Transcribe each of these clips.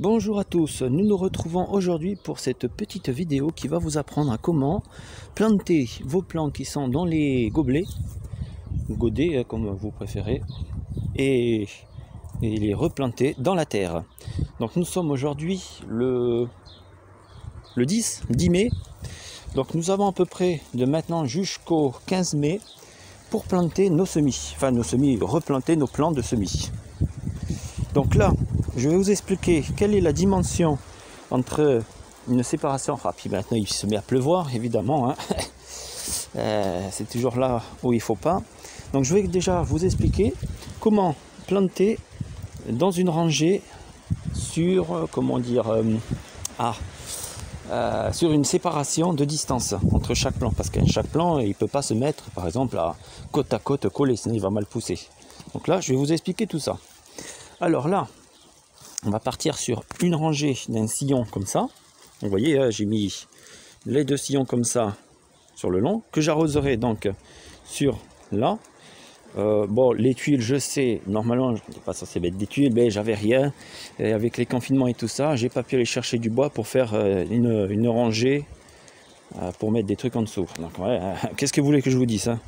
Bonjour à tous, nous nous retrouvons aujourd'hui pour cette petite vidéo qui va vous apprendre à comment planter vos plants qui sont dans les gobelets, godets comme vous préférez, et les replanter dans la terre. Donc nous sommes aujourd'hui le 10 mai, donc nous avons à peu près de maintenant jusqu'au 15 mai pour planter nos semis, replanter nos plants de semis. Donc là, je vais vous expliquer quelle est la dimension entre une séparation. Ah, puis maintenant il se met à pleuvoir évidemment, hein. C'est toujours là où il ne faut pas. Donc je vais déjà vous expliquer comment planter dans une rangée sur, sur une séparation de distance entre chaque plant, parce qu'un chaque plant il ne peut pas se mettre par exemple à côte collé, sinon il va mal pousser. Donc là je vais vous expliquer tout ça. Alors là, on va partir sur une rangée d'un sillon comme ça. Vous voyez, j'ai mis les deux sillons comme ça sur le long, que j'arroserai donc sur là. Bon, les tuiles, je sais, normalement, je n'étais pas censé mettre des tuiles, mais j'avais rien. Et avec les confinements et tout ça, j'ai pas pu aller chercher du bois pour faire une rangée pour mettre des trucs en dessous. Donc, ouais, qu'est-ce que vous voulez que je vous dise, hein?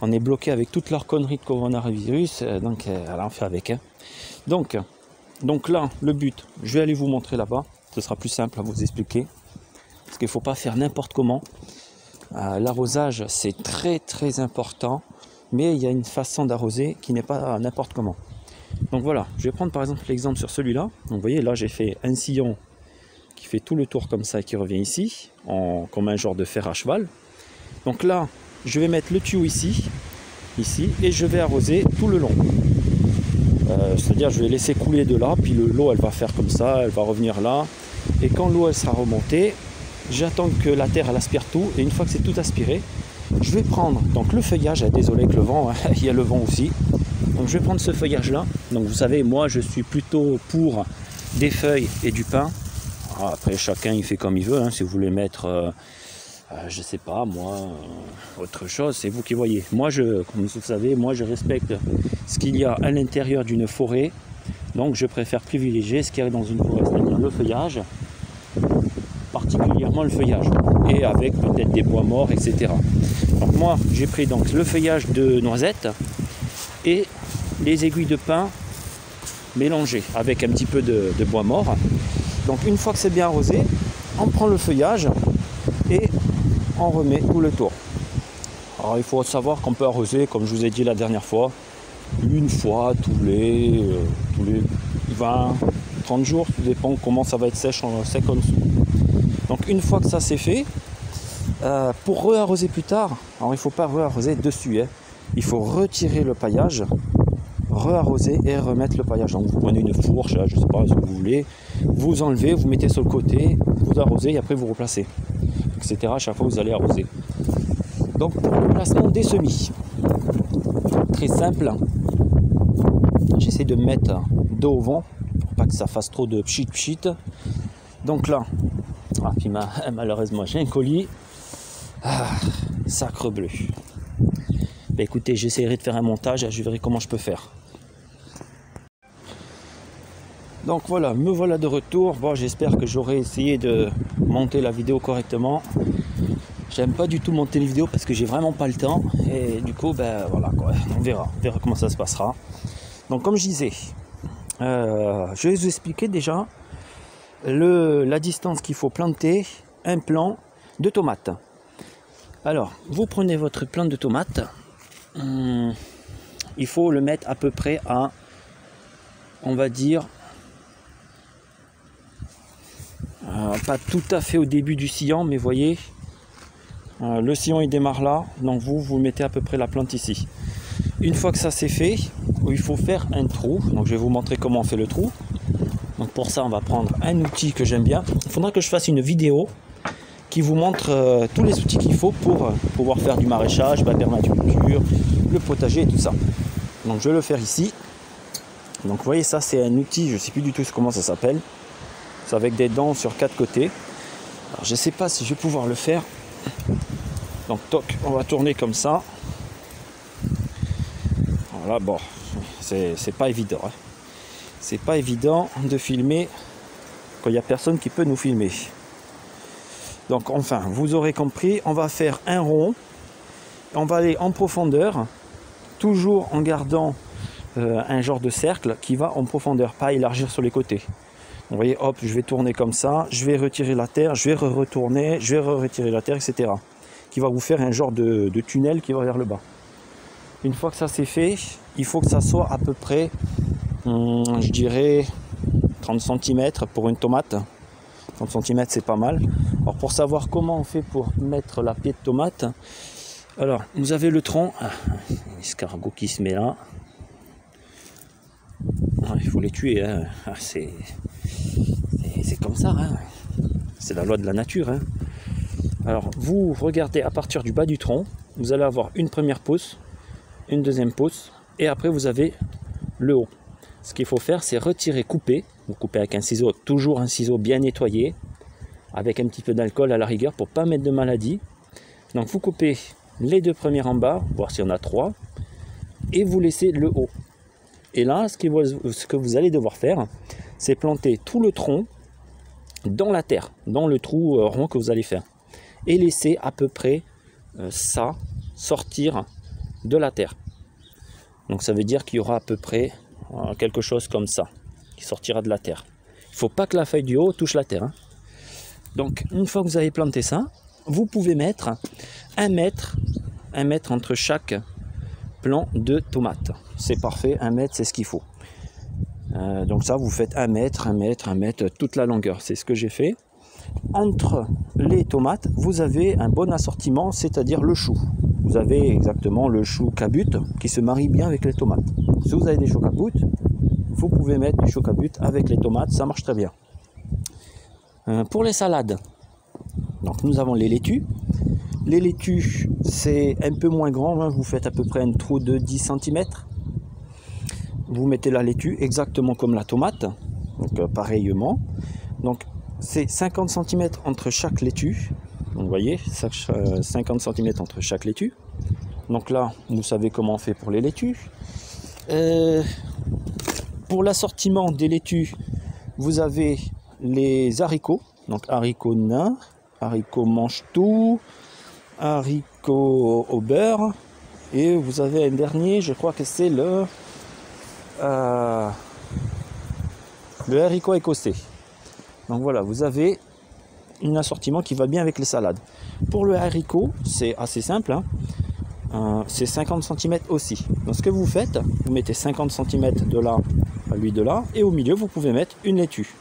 On est bloqué avec toute leur connerie de coronavirus, donc on en fait avec. Hein. Donc là, le but, je vais aller vous montrer là-bas. Ce sera plus simple à vous expliquer. Parce qu'il ne faut pas faire n'importe comment. L'arrosage, c'est très très important. Mais il y a une façon d'arroser qui n'est pas n'importe comment. Donc voilà, je vais prendre par exemple l'exemple sur celui-là. Donc vous voyez, là j'ai fait un sillon qui fait tout le tour comme ça et qui revient ici, comme un genre de fer à cheval. Donc là, je vais mettre le tuyau ici, et je vais arroser tout le long. C'est-à-dire je vais laisser couler de là, puis l'eau elle va faire comme ça, elle va revenir là. Et quand l'eau elle sera remontée, j'attends que la terre elle aspire tout. Et une fois que c'est tout aspiré, je vais prendre donc le feuillage. Désolé que le vent, hein, il y a le vent aussi. Donc je vais prendre ce feuillage là. Donc vous savez, moi je suis plutôt pour des feuilles et du pin. Alors, après chacun il fait comme il veut, hein. Si vous voulez mettre je sais pas moi, autre chose, c'est vous qui voyez. Moi comme vous savez, moi je respecte ce qu'il y a à l'intérieur d'une forêt. Donc je préfère privilégier ce qu'il y a dans une forêt, c'est-à-dire le feuillage, particulièrement le feuillage, et avec peut-être des bois morts, etc. Donc moi j'ai pris donc le feuillage de noisette et les aiguilles de pin mélangées avec un petit peu de bois mort. Donc une fois que c'est bien arrosé, on prend le feuillage et on remet tout le tour. Alors il faut savoir qu'on peut arroser, comme je vous ai dit la dernière fois, une fois tous les 20-30 jours, tout dépend comment ça va être sec en dessous. Donc une fois que ça c'est fait, pour re-arroser plus tard, alors il ne faut pas re-arroser dessus, hein. Il faut retirer le paillage, re-arroser et remettre le paillage. Donc vous prenez une fourche, je ne sais pas ce que vous voulez, vous enlevez, vous mettez sur le côté, vous arrosez et après vous replacez, etc. À chaque fois vous allez arroser. Donc pour le placement des semis, très simple, j'essaie de mettre dos au vent pour pas que ça fasse trop de pchit. Donc là, puis malheureusement j'ai un colis, sacre bleu. Ben écoutez, j'essaierai de faire un montage, je verrai comment je peux faire. Donc voilà, me voilà de retour. Bon, j'espère que j'aurai essayé de monter la vidéo correctement. J'aime pas du tout monter les vidéos parce que j'ai vraiment pas le temps. Et du coup, ben voilà quoi, on verra comment ça se passera. Donc comme je disais, je vais vous expliquer déjà la distance qu'il faut planter un plant de tomates. Alors, vous prenez votre plant de tomates, il faut le mettre à peu près à, on va dire, pas tout à fait au début du sillon, mais voyez, le sillon il démarre là, donc vous mettez à peu près la plante ici. Une fois que ça c'est fait, il faut faire un trou, donc je vais vous montrer comment on fait le trou. Donc pour ça on va prendre un outil que j'aime bien. Il faudra que je fasse une vidéo qui vous montre tous les outils qu'il faut pour pouvoir faire du maraîchage, la permaculture, le potager et tout ça. Donc je vais le faire ici. Donc vous voyez, ça c'est un outil, je ne sais plus du tout comment ça s'appelle. C'est avec des dents sur 4 côtés. Alors je ne sais pas si je vais pouvoir le faire. Donc toc, on va tourner comme ça. Voilà, bon, c'est pas évident. Hein. C'est pas évident de filmer quand il n'y a personne qui peut nous filmer. Donc enfin, vous aurez compris, on va faire un rond, on va aller en profondeur, toujours en gardant un genre de cercle qui va en profondeur, pas élargir sur les côtés. Vous voyez, hop, je vais tourner comme ça, je vais retirer la terre, je vais retourner, je vais retirer la terre, etc. Qui va vous faire un genre de tunnel qui va vers le bas. Une fois que ça c'est fait, il faut que ça soit à peu près, je dirais, 30 cm pour une tomate. 30 cm c'est pas mal. Alors pour savoir comment on fait pour mettre la pied de tomate, alors vous avez le tronc, l'escargot qui se met là. Il faut les tuer, hein. C'est comme ça, hein. C'est la loi de la nature, hein. Alors vous regardez à partir du bas du tronc, vous allez avoir une première pousse, une deuxième pousse, et après vous avez le haut. Ce qu'il faut faire, c'est retirer, couper. Vous coupez avec un ciseau, toujours un ciseau bien nettoyé, avec un petit peu d'alcool à la rigueur pour ne pas mettre de maladie. Donc vous coupez les deux premières en bas, voir s'il y en a trois, et vous laissez le haut. Et là, ce que vous allez devoir faire, c'est planter tout le tronc dans la terre, dans le trou rond que vous allez faire. Et laisser à peu près ça sortir de la terre. Donc ça veut dire qu'il y aura à peu près quelque chose comme ça, qui sortira de la terre. Il ne faut pas que la feuille du haut touche la terre, hein. Donc une fois que vous avez planté ça, vous pouvez mettre 1 mètre entre chaque plant de tomate. C'est parfait, 1 mètre c'est ce qu'il faut. Donc ça vous faites 1 mètre, 1 mètre, 1 mètre, toute la longueur, c'est ce que j'ai fait. Entre les tomates, vous avez un bon assortiment, c'est-à-dire le chou. Vous avez exactement le chou cabute qui se marie bien avec les tomates. Si vous avez des choux cabutes, vous pouvez mettre du chou cabute avec les tomates, ça marche très bien. Pour les salades, donc nous avons les laitues. Les laitues, c'est un peu moins grand, hein, vous faites à peu près un trou de 10 cm. Vous mettez la laitue exactement comme la tomate, donc pareillement. Donc c'est 50 cm entre chaque laitue. Donc vous voyez, 50 cm entre chaque laitue. Donc là, vous savez comment on fait pour les laitues. Pour l'assortiment des laitues, vous avez les haricots. Donc haricots nains, haricots mange-tout, haricots au beurre. Et vous avez un dernier, je crois que c'est le haricot écossais. Donc voilà, vous avez un assortiment qui va bien avec les salades. Pour le haricot, c'est assez simple, hein. C'est 50 cm aussi. Donc ce que vous faites, vous mettez 50 cm de là à lui de là, et au milieu vous pouvez mettre une laitue.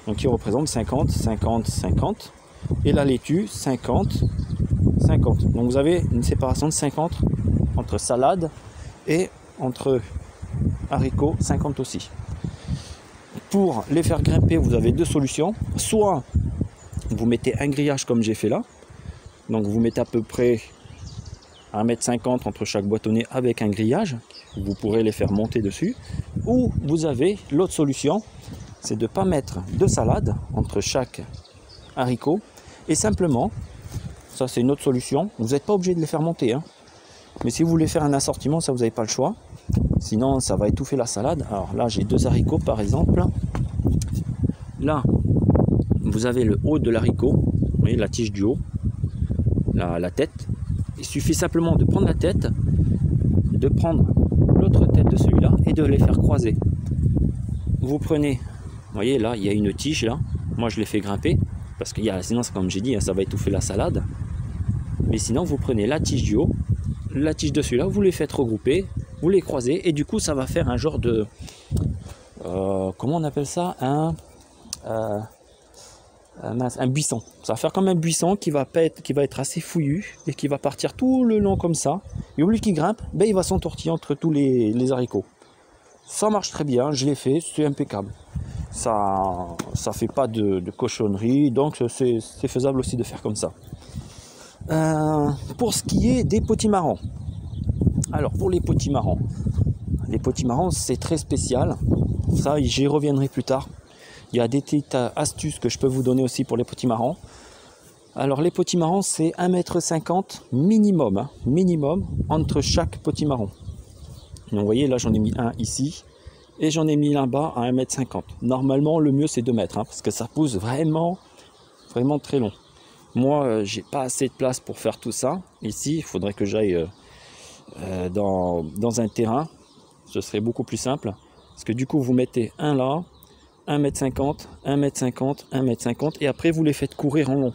Donc qui représente 50, 50, 50. Et la laitue, 50, 50. Donc vous avez une séparation de 50 entre salade et entre haricots, 50 aussi. Pour les faire grimper, vous avez deux solutions. Soit vous mettez un grillage comme j'ai fait là. Donc vous mettez à peu près 1,50 m entre chaque boîtonnet avec un grillage. Vous pourrez les faire monter dessus. Ou vous avez l'autre solution, c'est de ne pas mettre de salade entre chaque haricot. Et simplement, ça c'est une autre solution, vous n'êtes pas obligé de les faire monter, hein. Mais si vous voulez faire un assortiment, ça vous n'avez pas le choix. Sinon ça va étouffer la salade. Alors là j'ai deux haricots par exemple. Là vous avez le haut de l'haricot, vous voyez la tige du haut, la tête. Il suffit simplement de prendre la tête, de prendre l'autre tête de celui-là et de les faire croiser. Vous prenez, vous voyez là il y a une tige là, moi je l'ai fait grimper parce que sinon comme j'ai dit ça va étouffer la salade. Mais sinon vous prenez la tige du haut, la tige de celui-là, vous les faites regrouper, vous les croisez et du coup ça va faire un genre de comment on appelle ça, un buisson. Ça va faire comme un buisson qui va être assez fouillu et qui va partir tout le long comme ça. Et au lieu qu'il grimpe, ben, il va s'entortiller entre tous les haricots. Ça marche très bien, je l'ai fait, c'est impeccable. Ça fait pas de cochonnerie, donc c'est faisable aussi de faire comme ça. Pour ce qui est des potimarrons. Alors pour les potimarrons c'est très spécial. Ça j'y reviendrai plus tard. Il y a des petites astuces que je peux vous donner aussi pour les potimarrons. Alors les potimarrons c'est 1,50 m minimum, hein, minimum entre chaque potimarron. Donc vous voyez là j'en ai mis un ici Et j'en ai mis là-bas à 1,50 m. Normalement, le mieux, c'est 2 mètres, hein, parce que ça pousse vraiment, vraiment très long. Moi, j'ai pas assez de place pour faire tout ça. Ici, il faudrait que j'aille dans un terrain. Ce serait beaucoup plus simple. Parce que du coup, vous mettez un là, 1,50 m, 1,50 m, 1,50 m, et après, vous les faites courir en long.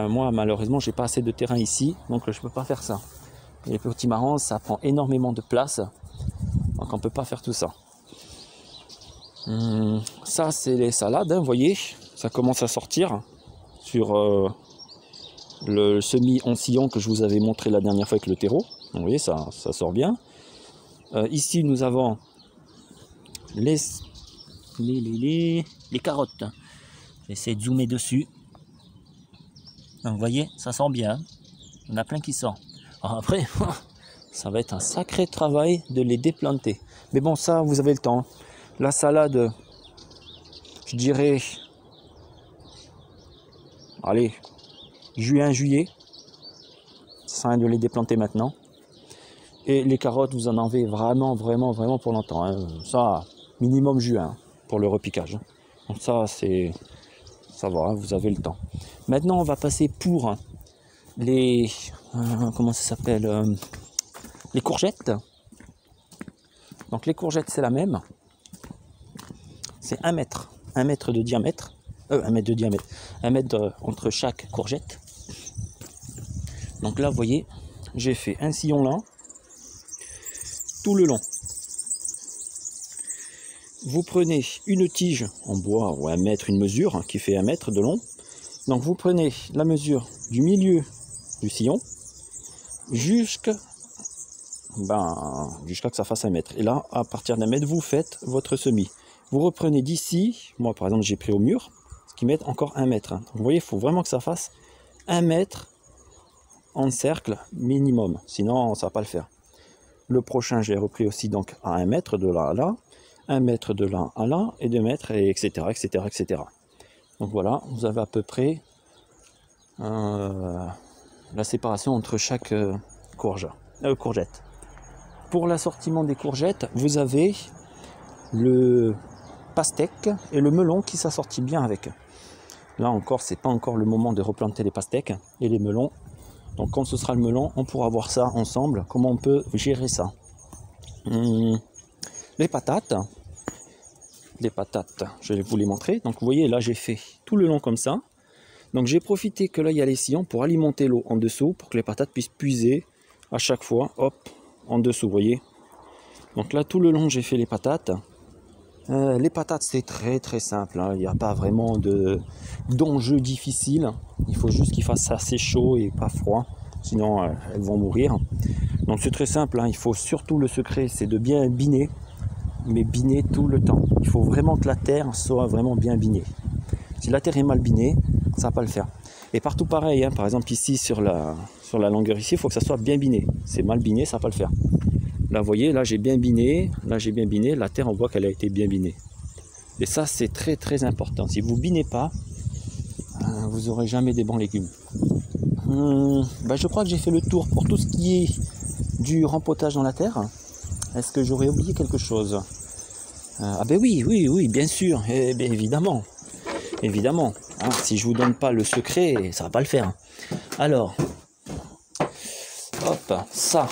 Moi, malheureusement, j'ai pas assez de terrain ici, donc je peux pas faire ça. Les petits marrons, ça prend énormément de place, donc on peut pas faire tout ça. Ça, c'est les salades, hein, vous voyez, ça commence à sortir sur le semi-oncillon que je vous avais montré la dernière fois avec le terreau. Vous voyez, ça sort bien. Ici, nous avons les carottes. J'essaie de zoomer dessus. Donc, vous voyez, ça sort bien. Il y en a plein qui sortent. Alors après, ça va être un sacré travail de les déplanter. Mais bon, ça, vous avez le temps. La salade, je dirais, allez, juin, juillet. Ça sert à rien de les déplanter maintenant. Et les carottes, vous en avez vraiment pour longtemps, hein. Ça, minimum juin pour le repiquage. Donc ça, ça va, hein, vous avez le temps. Maintenant, on va passer pour les comment ça s'appelle, les courgettes. Donc les courgettes, c'est la même. C'est 1 mètre de diamètre. 1 mètre de diamètre. 1 mètre entre chaque courgette. Donc là, vous voyez, j'ai fait un sillon là, tout le long. Vous prenez une tige en bois ou 1 mètre, une mesure qui fait 1 mètre de long. Donc vous prenez la mesure du milieu du sillon jusqu'à que ça fasse 1 mètre. Et là, à partir d'1 mètre, vous faites votre semis. Vous reprenez d'ici, moi par exemple j'ai pris au mur, ce qui met encore 1 mètre. Donc, vous voyez, il faut vraiment que ça fasse 1 mètre en cercle minimum, sinon ça ne va pas le faire. Le prochain, j'ai repris aussi donc à 1 mètre de là à là, 1 mètre de là à là, et 2 mètres, et etc., etc., etc. Donc voilà, vous avez à peu près la séparation entre chaque courgette. Pour l'assortiment des courgettes, vous avez le pastèque et le melon qui s'assortit bien avec. Là encore, c'est pas encore le moment de replanter les pastèques et les melons. Donc quand ce sera le melon, on pourra voir ça ensemble, comment on peut gérer ça. Les patates, je vais vous les montrer. Donc vous voyez, là j'ai fait tout le long comme ça. Donc j'ai profité que là il y a les sillons pour alimenter l'eau en dessous, pour que les patates puissent puiser à chaque fois, hop, en dessous, vous voyez. Donc là tout le long j'ai fait les patates. Les patates c'est très simple, hein. Il n'y a pas vraiment d'enjeu difficile. Il faut juste qu'il fasse assez chaud et pas froid, sinon elles vont mourir. Donc c'est très simple, hein. Il faut surtout, le secret c'est de bien biner, mais biner tout le temps. Il faut vraiment que la terre soit vraiment bien binée. Si la terre est mal binée, ça ne va pas le faire. Et partout pareil, hein. Par exemple ici sur la longueur ici, il faut que ça soit bien biné. C'est mal biné, ça ne va pas le faire. Là vous voyez, là j'ai bien biné, la terre on voit qu'elle a été bien binée. Et ça c'est très important. Si vous binez pas, vous n'aurez jamais des bons légumes. Je crois que j'ai fait le tour pour tout ce qui est du rempotage dans la terre. Est-ce que j'aurais oublié quelque chose? Ah ben oui, bien sûr, bien évidemment. Hein, si je vous donne pas le secret, ça va pas le faire. Alors, hop, ça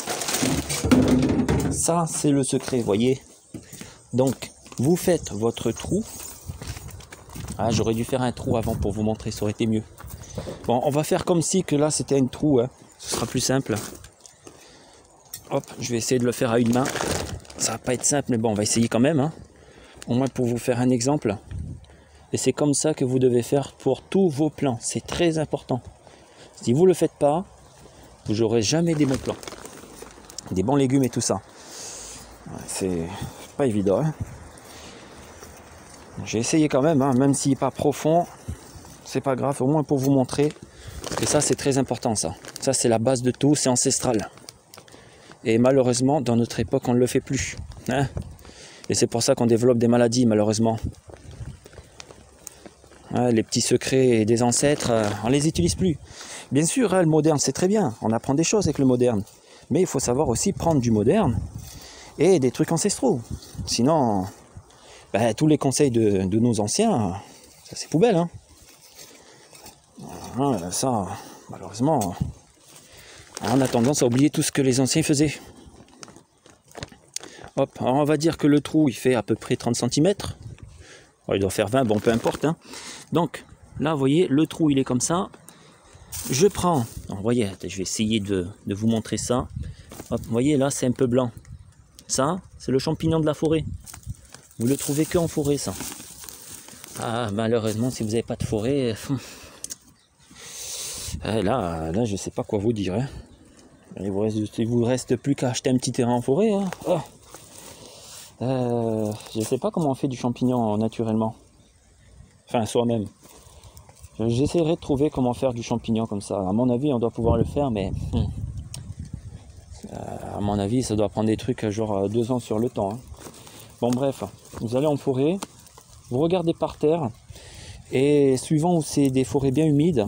c'est le secret, voyez. Donc, vous faites votre trou. Ah, j'aurais dû faire un trou avant pour vous montrer, ça aurait été mieux. Bon, on va faire comme si que là c'était un trou, hein. Ce sera plus simple. Hop, je vais essayer de le faire à une main. Ça va pas être simple, mais bon, on va essayer quand même, hein. Au moins pour vous faire un exemple. Et c'est comme ça que vous devez faire pour tous vos plants. C'est très important. Si vous ne le faites pas, vous n'aurez jamais des bons plants. Des bons légumes et tout ça. C'est pas évident, hein. J'ai essayé quand même, hein, même s'il n'est pas profond. C'est pas grave, au moins pour vous montrer. Et ça, c'est très important, ça. Ça, c'est la base de tout, c'est ancestral. Et malheureusement, dans notre époque, on ne le fait plus, hein. Et c'est pour ça qu'on développe des maladies, malheureusement. Les petits secrets des ancêtres, on ne les utilise plus. Bien sûr, le moderne, c'est très bien. On apprend des choses avec le moderne. Mais il faut savoir aussi prendre du moderne et des trucs ancestraux. Sinon, ben, tous les conseils de nos anciens, ça c'est poubelle. Hein. Ça, malheureusement, on a tendance à oublier tout ce que les anciens faisaient. Hop, alors on va dire que le trou il fait à peu près 30 cm. Alors, il doit faire 20, bon peu importe. Hein. Donc là, vous voyez, le trou il est comme ça. Je prends, vous voyez, je vais essayer de vous montrer ça. Hop, vous voyez là, c'est un peu blanc. Ça, c'est le champignon de la forêt. Vous le trouvez que en forêt, ça. Ah, malheureusement, si vous n'avez pas de forêt, là, je sais pas quoi vous dire. Hein. Il vous reste plus qu'à acheter un petit terrain en forêt. Hein. Oh. Je sais pas comment on fait du champignon naturellement. Enfin, soi-même. J'essaierai de trouver comment faire du champignon comme ça. À mon avis, on doit pouvoir le faire, mais à mon avis, ça doit prendre des trucs genre 2 ans sur le temps. Hein. Bon, bref, vous allez en forêt, vous regardez par terre, et suivant où c'est des forêts bien humides,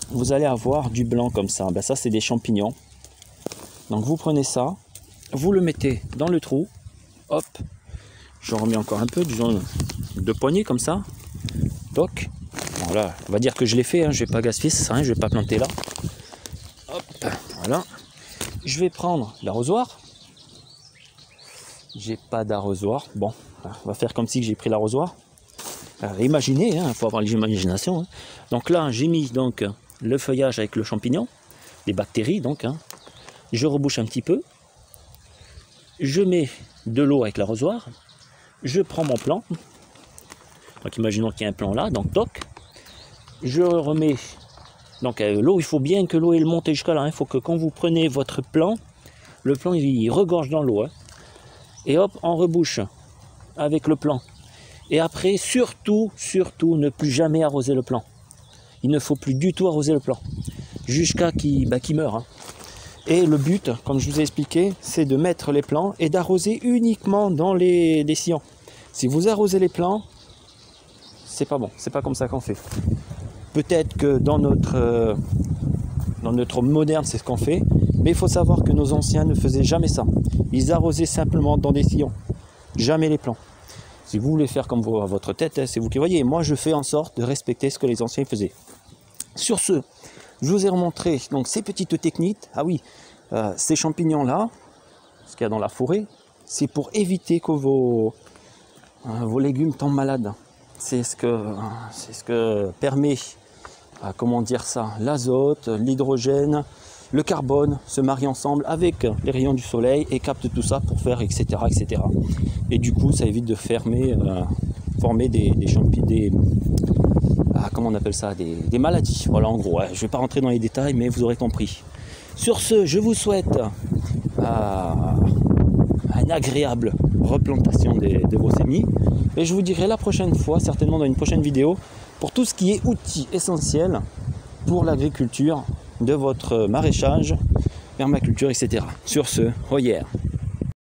vous allez avoir du blanc comme ça. Ben, ça, c'est des champignons. Donc, vous prenez ça, vous le mettez dans le trou. Hop, j'en remets encore un peu, disons 2 poignées comme ça. Toc. Voilà, on va dire que je l'ai fait, hein, je ne vais pas gaspiller, ça sert à rien, je ne vais pas planter là. Hop, voilà. Je vais prendre l'arrosoir. J'ai pas d'arrosoir. Bon, on va faire comme si j'ai pris l'arrosoir. Imaginez, il faut avoir l'imagination. Hein. Donc là, j'ai mis donc le feuillage avec le champignon, les bactéries donc. Hein. Je rebouche un petit peu. Je mets de l'eau avec l'arrosoir. Je prends mon plan. Donc imaginons qu'il y a un plan là, donc toc. Je remets. Donc l'eau, il faut bien que l'eau elle monte jusqu'à là. Il faut que quand vous prenez votre plan, le plan il regorge dans l'eau. Hein. Et hop, on rebouche avec le plan. Et après, surtout, ne plus jamais arroser le plan. Il ne faut plus du tout arroser le plan. Jusqu'à qu'il meure. Hein. Et le but, comme je vous ai expliqué, c'est de mettre les plants et d'arroser uniquement dans les sillons. Si vous arrosez les plants, c'est pas bon. C'est pas comme ça qu'on fait. Peut-être que dans notre moderne, c'est ce qu'on fait. Mais il faut savoir que nos anciens ne faisaient jamais ça. Ils arrosaient simplement dans des sillons. Jamais les plants. Si vous voulez faire comme à votre tête, hein, c'est vous qui voyez. Moi, je fais en sorte de respecter ce que les anciens faisaient. Sur ce, je vous ai remontré donc, ces petites techniques. Ah oui, ces champignons-là, ce qu'il y a dans la forêt, c'est pour éviter que vos légumes tombent malades. C'est ce que permet, comment dire ça, l'azote, l'hydrogène, le carbone se marient ensemble avec les rayons du soleil et captent tout ça pour faire etc. etc. Et du coup, ça évite de former des champignons, comment on appelle ça, des maladies. Voilà, en gros, je ne vais pas rentrer dans les détails, mais vous aurez compris. Sur ce, je vous souhaite une agréable replantation de vos semis. Et je vous dirai la prochaine fois, certainement dans une prochaine vidéo, pour tout ce qui est outils essentiels pour l'agriculture, de votre maraîchage, permaculture, etc. Sur ce, oyère.